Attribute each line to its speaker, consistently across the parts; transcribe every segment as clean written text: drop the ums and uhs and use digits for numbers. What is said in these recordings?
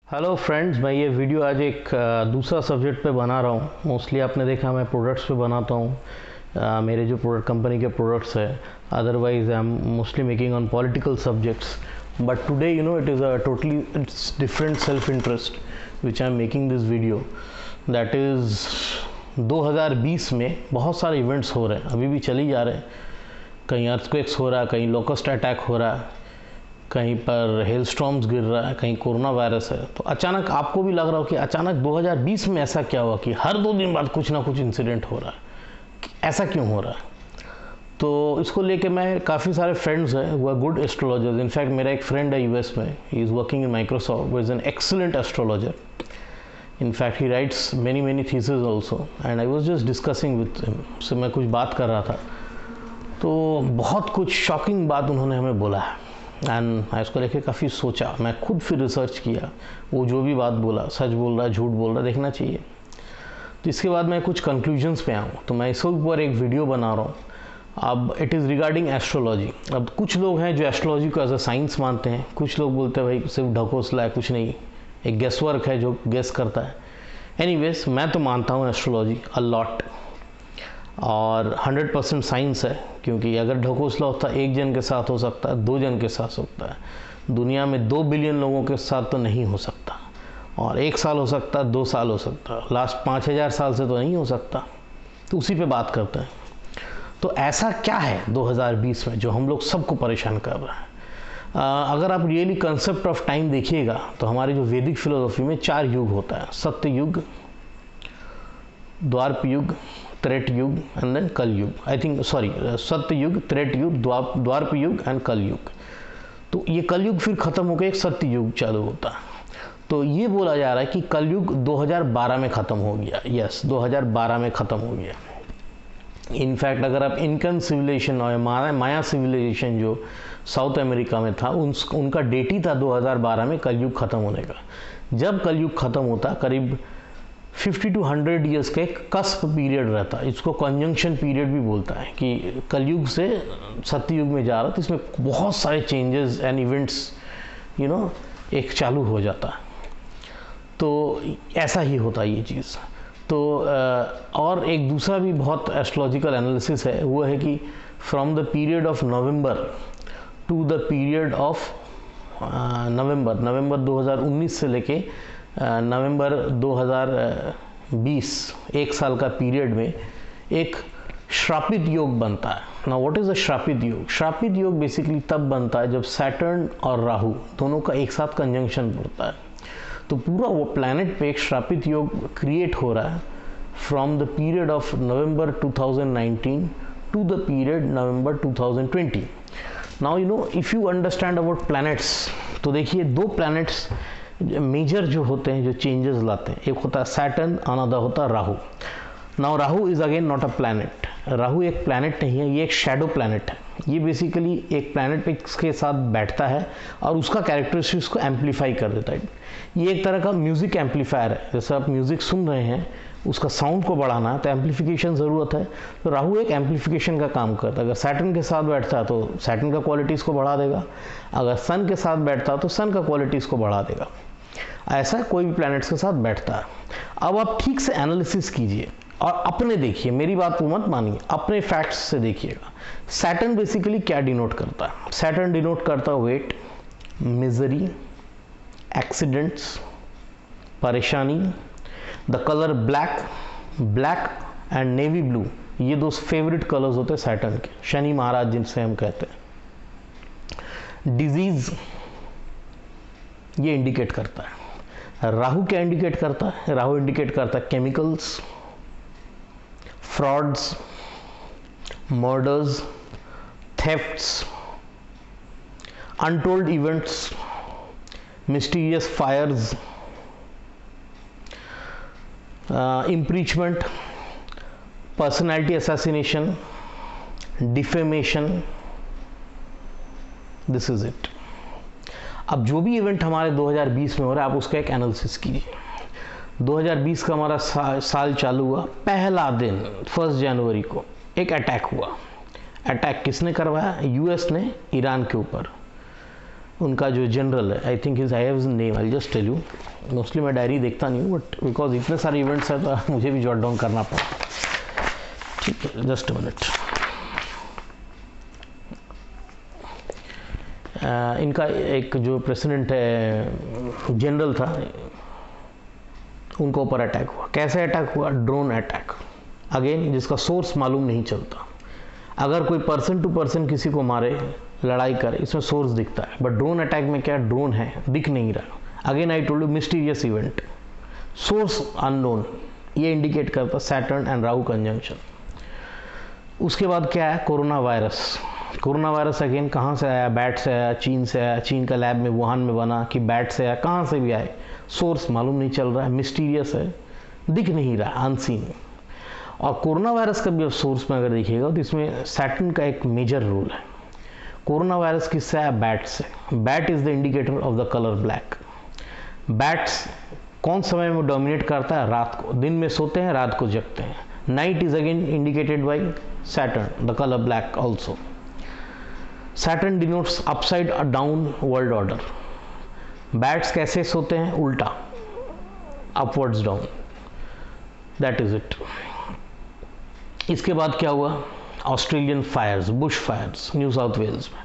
Speaker 1: Hello friends, मैं ये video आज एक दूसरा सब्जेक्ट पे बना रहा हूँ। मोस्टली आपने देखा मैं प्रोडक्ट्स पे बनाता हूँ। मेरे जो प्रोडक्ट कंपनी के प्रोडक्ट्स है, otherwise I am mostly making on political subjects, but today it is a totally it's different self interest which I am making this video. That is 2020 में बहुत सारे इवेंट्स हो रहे हैं, अभी भी चली जा रहे हैं। कहीं अर्थक्वेक्स हो रहा है, कहीं लोकस्ट अटैक हो रहा है, कहीं पर हेलस्टॉर्म्स गिर रहा है, कहीं कोरोना वायरस है। तो अचानक आपको भी लग रहा हो कि अचानक 2020 में ऐसा क्या हुआ कि हर 2 दिन बाद कुछ ना कुछ इंसिडेंट हो रहा है, ऐसा क्यों हो रहा है। तो इसको लेके मैं काफ़ी सारे फ्रेंड्स हैं वो आर गुड एस्ट्रोलॉजर्स। इनफैक्ट मेरा एक फ्रेंड है यूएस में, he is working in Microsoft, वो is an excellent astrologer. In fact he writes many thesis also, and I was just discussing with him. से मैं कुछ बात कर रहा था तो बहुत कुछ शॉकिंग बात उन्होंने हमें बोला है, एंड मैं इसको लेके काफ़ी सोचा। मैं खुद फिर रिसर्च किया, वो जो भी बात बोला सच बोल रहा झूठ बोल रहा देखना चाहिए। तो इसके बाद मैं कुछ कंक्लूजन्स पे आऊँ, तो मैं इसके ऊपर एक वीडियो बना रहा हूँ। अब इट इज़ रिगार्डिंग एस्ट्रोलॉजी। अब कुछ लोग हैं जो एस्ट्रोलॉजी को एज अ साइंस मानते हैं, कुछ लोग बोलते हैं भाई सिर्फ ढकोसला है, कुछ नहीं, एक गेस वर्क है जो गेस करता है। एनीवेज मैं तो मानता हूँ एस्ट्रोलॉजी अ लॉट, और 100% साइंस है, क्योंकि अगर ढकोसला होता एक जन के साथ हो सकता है, 2 जन के साथ होता है। दुनिया में 2 बिलियन लोगों के साथ तो नहीं हो सकता, और 1 साल हो सकता है, 2 साल हो सकता है, लास्ट 5000 साल से तो नहीं हो सकता। तो उसी पे बात करते हैं। तो ऐसा क्या है 2020 में जो हम लोग सबको परेशान कर रहा है। अगर आप रियली कंसेप्ट ऑफ टाइम देखिएगा तो हमारी जो वैदिक फिलोसफी में 4 युग होता है, सत्य युग, द्वापर युग, त्रेट युग एंड देन कल युग। आई थिंक सॉरी, सत्य युग, त्रेट युग, द्वापर युग एंड कल युग। तो ये कल युग फिर खत्म होकर एक सत्य युग चालू होता है। तो ये बोला जा रहा है कि कल युग 2012 में ख़त्म हो गया। यस, 2012 में ख़त्म हो गया। इनफैक्ट अगर आप इनकन सिविलाइजेशन और माया सिविलाइजेशन जो साउथ अमेरिका में था, उनका डेट ही था 2012 में कल युग ख़त्म होने का। जब कल युग ख़त्म होता करीब 50 to 100 ईयर्स का एक कस्प पीरियड रहता है, इसको कंजंक्शन पीरियड भी बोलता है, कि कलयुग से सत्ययुग में जा रहा तो इसमें बहुत सारे चेंजेस एंड इवेंट्स एक चालू हो जाता है। तो ऐसा ही होता है ये चीज़। तो और एक दूसरा भी बहुत एस्ट्रोलॉजिकल एनालिसिस है, वो है कि from the period of November to the period of November 2019 से लेके नवंबर 2020, 1 साल का पीरियड में एक श्रापित योग बनता है। ना व्हाट इज़ अ श्रापित योग? श्रापित योग बेसिकली तब बनता है जब सैटर्न और राहु दोनों का एक साथ कंजंक्शन पड़ता है। तो पूरा वो प्लैनेट पे एक श्रापित योग क्रिएट हो रहा है from the period of November 2019 to the period November 2020। Now if you understand about planets, तो देखिए 2 प्लैनेट्स मेजर जो होते हैं, जो चेंजेस लाते हैं, एक होता है सैटर्न, अनदर होता है Rahu. Now Rahu is again not a planet. Rahu एक प्लैनेट नहीं है, ये एक शैडो प्लैनेट है। ये बेसिकली एक प्लैनेट पे के साथ बैठता है और उसका कैरेक्टरिस्टिक्स को एम्पलीफाई कर देता है। ये एक तरह का म्यूजिक एम्पलीफायर है। जैसे आप म्यूजिक सुन रहे हैं, उसका साउंड को बढ़ाना है तो एम्पलीफिकेशन ज़रूरत है, तो राहु एक एम्पलीफिकेशन का काम करता है। अगर सैटर्न के साथ बैठता है तो सैटर्न का क्वालिटीज़ को बढ़ा देगा, अगर सन के साथ बैठता है तो सन का क्वालिटीज़ को बढ़ा देगा। ऐसा कोई भी प्लैनेट्स के साथ बैठता है। अब आप ठीक से एनालिसिस कीजिए और अपने देखिए, मेरी बात को मत मानिए, अपने फैक्ट्स से देखिएगा। सैटर्न बेसिकली क्या डिनोट करता है? सैटर्न डिनोट करता है वेट, मिजरी, एक्सीडेंट्स, परेशानी। The colour black and navy blue, ये 2 फेवरेट कलर्स होते हैं सैटर्न के, शनि महाराज जिनसे हम कहते हैं। डिजीज ये इंडिकेट करता है। राहु क्या इंडिकेट करता है? राहु इंडिकेट करता है chemicals, frauds, murders, thefts, untold events, mysterious fires, impeachment, personality assassination, defamation. This is it. अब जो भी इवेंट हमारे 2020 में हो रहा है, आप उसका एक एनालिसिस कीजिए। 2020 का हमारा साल चालू हुआ, पहला दिन 1 जनवरी को एक अटैक हुआ। अटैक किसने करवाया? यूएस ने ईरान के ऊपर। उनका जो जनरल है, I think I have his name, I just tell you. Mostly मैं डायरी देखता नहीं हूँ, बट बिकॉज इतने सारे इवेंट्स हैं तो मुझे भी जॉट डाउन करना पड़ा। ठीक है, जस्ट अ मिनट। इनका एक जो प्रेसिडेंट है, जनरल था, उनके ऊपर अटैक हुआ। कैसे अटैक हुआ? Drone attack. अगेन जिसका सोर्स मालूम नहीं चलता। अगर कोई पर्सन टू पर्सन किसी को मारे, लड़ाई करे, इसमें सोर्स दिखता है, बट ड्रोन अटैक में क्या, ड्रोन है, दिख नहीं रहा। Again I told you, mysterious event, source unknown. ये इंडिकेट करता सैटर्न एंड राहु कंजंक्शन। उसके बाद क्या है? Corona virus. Corona virus again कहाँ से आया? बैट से आया, चीन से आया, चीन का लैब में वुहान में बना, कि बैट से आया, कहाँ से भी आए, सोर्स मालूम नहीं चल रहा है, मिस्टीरियस है, दिख नहीं रहा, अनसीन। और कोरोना वायरस का भी अब सोर्स में अगर देखिएगा तो इसमें सैटर्न का एक मेजर रोल है। कोरोना वायरस किससे आया? बैट से। Bat is the indicator of the colour black. Bats कौन समय में डोमिनेट करता है? रात को। दिन में सोते हैं, रात को जगते हैं। Night is again indicated by Saturn, the colour black also. Saturn denotes upside down world order. Bats कैसे सोते हैं? उल्टा, upwards down. That is it. इसके बाद क्या हुआ? Australian fires, bush fires, New South Wales में।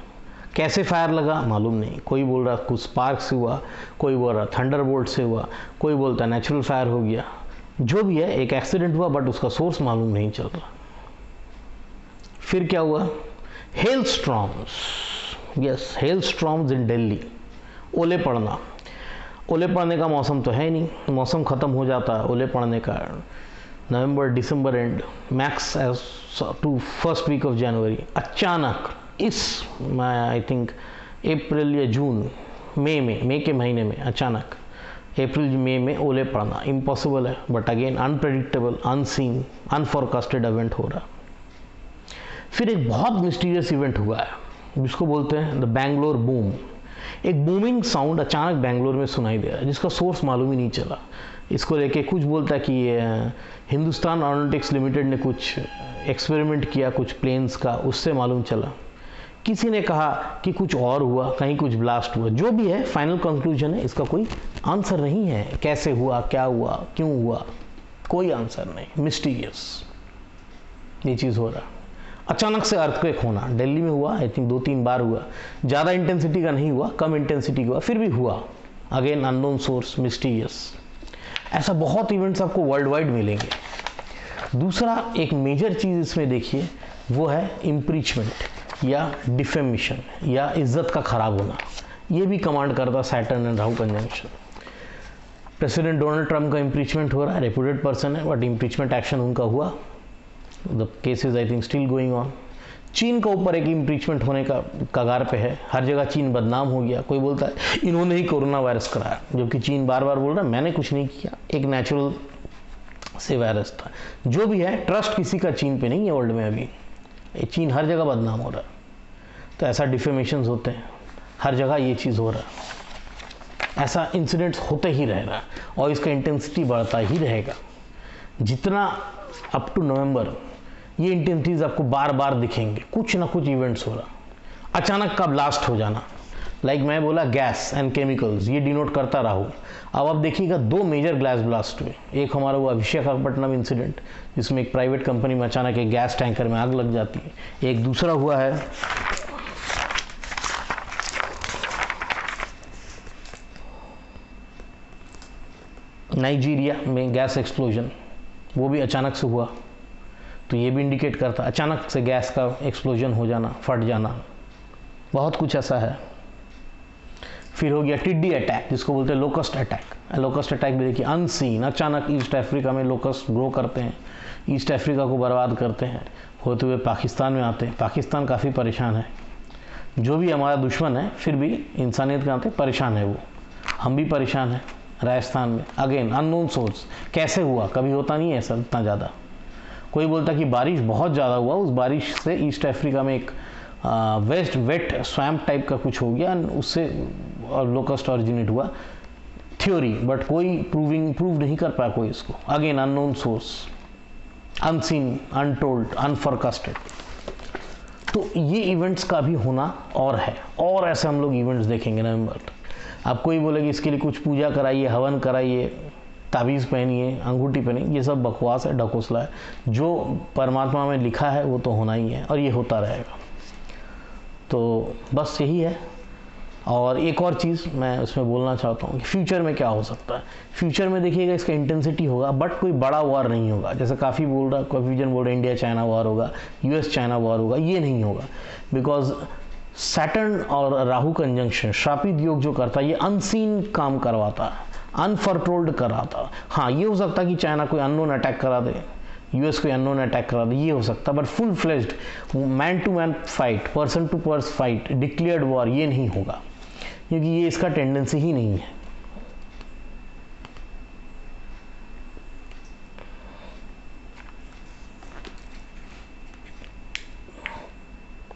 Speaker 1: कैसे फायर लगा? मालूम नहीं। कोई बोल रहा कुछ स्पार्क से हुआ, कोई बोल रहा थंडरबोल्ट से हुआ, कोई बोलता नेचुरल फायर हो गया। जो भी है, एक एक्सीडेंट हुआ, बट उसका सोर्स मालूम नहीं चल रहा। फिर क्या हुआ? Hailstorms. Yes, hailstorms in Delhi. ओले पड़ना। ओले पड़ने का मौसम तो है नहीं, मौसम ख़त्म हो जाता है ओले पड़ने का November December end, max edge to first week of January. अचानक इस आई थिंक अप्रैल या जून, मई के महीने में अचानक अप्रैल मई में ओले पड़ना इम्पॉसिबल है, but again unpredictable, unseen, unforecasted event हो रहा। फिर एक बहुत मिस्टीरियस इवेंट हुआ है जिसको बोलते हैं द बैंगलोर बूम। एक बूमिंग साउंड अचानक बैंगलोर में सुनाई दे रहा है, जिसका सोर्स मालूम ही नहीं चला। इसको लेके कुछ बोलता है कि हिंदुस्तान एरोनॉटिक्स लिमिटेड ने कुछ एक्सपेरिमेंट किया कुछ प्लेन्स का, उससे मालूम चला। किसी ने कहा कि कुछ और हुआ, कहीं कुछ ब्लास्ट हुआ। जो भी है, फाइनल कंक्लूजन है, इसका कोई आंसर नहीं है। कैसे हुआ, क्या हुआ, क्यों हुआ, कोई आंसर नहीं, मिस्टीरियस ये चीज़ हो रहा। अचानक से अर्थक्वेक होना दिल्ली में हुआ, आई थिंक 2-3 बार हुआ। ज़्यादा इंटेंसिटी का नहीं हुआ, कम इंटेंसिटी का हुआ, फिर भी हुआ। Again unknown source, mysterious. ऐसा बहुत इवेंट्स आपको वर्ल्ड वाइड मिलेंगे। दूसरा एक मेजर चीज़ इसमें देखिए, वो है इम्पीचमेंट या डिफेमेशन या इज्जत का खराब होना। ये भी कमांड करता Saturn and Rahu conjunction. President Donald Trump का इम्पीचमेंट हो रहा है, रेपुटेड पर्सन है, बट इम्पीचमेंट एक्शन उनका हुआ। The case is I think still going on. चीन का ऊपर एक इम्पीचमेंट होने का कगार पे है। हर जगह चीन बदनाम हो गया। कोई बोलता है इन्होंने ही कोरोना वायरस कराया, जबकि चीन बार बार बोल रहा है मैंने कुछ नहीं किया, एक नेचुरल से वायरस था। जो भी है, ट्रस्ट किसी का चीन पे नहीं है वर्ल्ड में अभी। चीन हर जगह बदनाम हो रहा है। तो ऐसा डिफेमेशंस होते हैं, हर जगह ये चीज़ हो रहा है। ऐसा इंसिडेंट्स होते ही रहेगा और इसका इंटेंसिटी बढ़ता ही रहेगा। जितना अप टू नवंबर ये इंटेंसिटीज आपको बार बार दिखेंगे, कुछ ना कुछ इवेंट्स हो रहा। अचानक का ब्लास्ट हो जाना, लाइक मैं बोला गैस एंड केमिकल्स, ये डिनोट करता राहु। अब आप देखिएगा 2 मेजर गैस ब्लास्ट हुए। एक हमारा हुआ विशाखापट्टनम इंसिडेंट, जिसमें एक प्राइवेट कंपनी में अचानक एक गैस टैंकर में आग लग जाती है। एक दूसरा हुआ है नाइजीरिया में गैस एक्सप्लोजन, वो भी अचानक से हुआ। तो ये भी इंडिकेट करता अचानक से गैस का एक्सप्लोजन हो जाना, फट जाना। बहुत कुछ ऐसा है। फिर हो गया टिड्डी अटैक, जिसको बोलते हैं लोकस्ट अटैक। लोकस्ट अटैक भी देखिए अनसीन, अचानक ईस्ट अफ्रीका में लोकस्ट ग्रो करते हैं, ईस्ट अफ्रीका को बर्बाद करते हैं, होते हुए पाकिस्तान में आते हैं। पाकिस्तान काफ़ी परेशान है। जो भी हमारा दुश्मन है, फिर भी इंसानियत के नाते परेशान है वो। हम भी परेशान हैं राजस्थान में। अगेन अननोन सोर्स, कैसे हुआ, कभी होता नहीं है ऐसा इतना ज़्यादा। कोई बोलता कि बारिश बहुत ज़्यादा हुआ, उस बारिश से ईस्ट अफ्रीका में एक वेस्ट वेट स्वैम्प टाइप का कुछ हो गया, उससे लोकस्ट ऑरिजिनेट हुआ। थ्योरी, बट कोई प्रूव नहीं कर पाया कोई इसको। Again unknown source, unseen, untold, unforecasted. तो ये इवेंट्स का भी होना और है, और ऐसे हम लोग इवेंट्स देखेंगे नवंबर तक। आप कोई बोले कि इसके लिए कुछ पूजा कराइए, हवन कराइए, ताबीज़ पहनिए, अंगूठी पहनिए, ये सब बकवास है, ढकोसला है। जो परमात्मा में लिखा है वो तो होना ही है और ये होता रहेगा। तो बस यही है। और एक और चीज़ मैं उसमें बोलना चाहता हूँ कि फ्यूचर में क्या हो सकता है। फ्यूचर में देखिएगा इसका इंटेंसिटी होगा, बट कोई बड़ा वॉर नहीं होगा। जैसे काफ़ी बोल रहा, कन्फ्यूजन बोल रहा है इंडिया चाइना वॉर होगा, यूएस चाइना वॉर होगा, ये नहीं होगा। बिकॉज सैटर्न और राहु कंजंक्शन, श्रापित योग जो करता है, ये अनसीन काम करवाता है, अनफॉरटोल्ड कराता। हाँ, ये हो सकता है कि चाइना कोई अननोन अटैक करा दे, यूएस कोई अननोन अटैक करा दे, ये हो सकता है, but full fledged man to man fight, person to person fight, declared war, ये नहीं होगा, क्योंकि ये इसका टेंडेंसी ही नहीं है।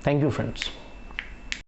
Speaker 1: Thank you friends.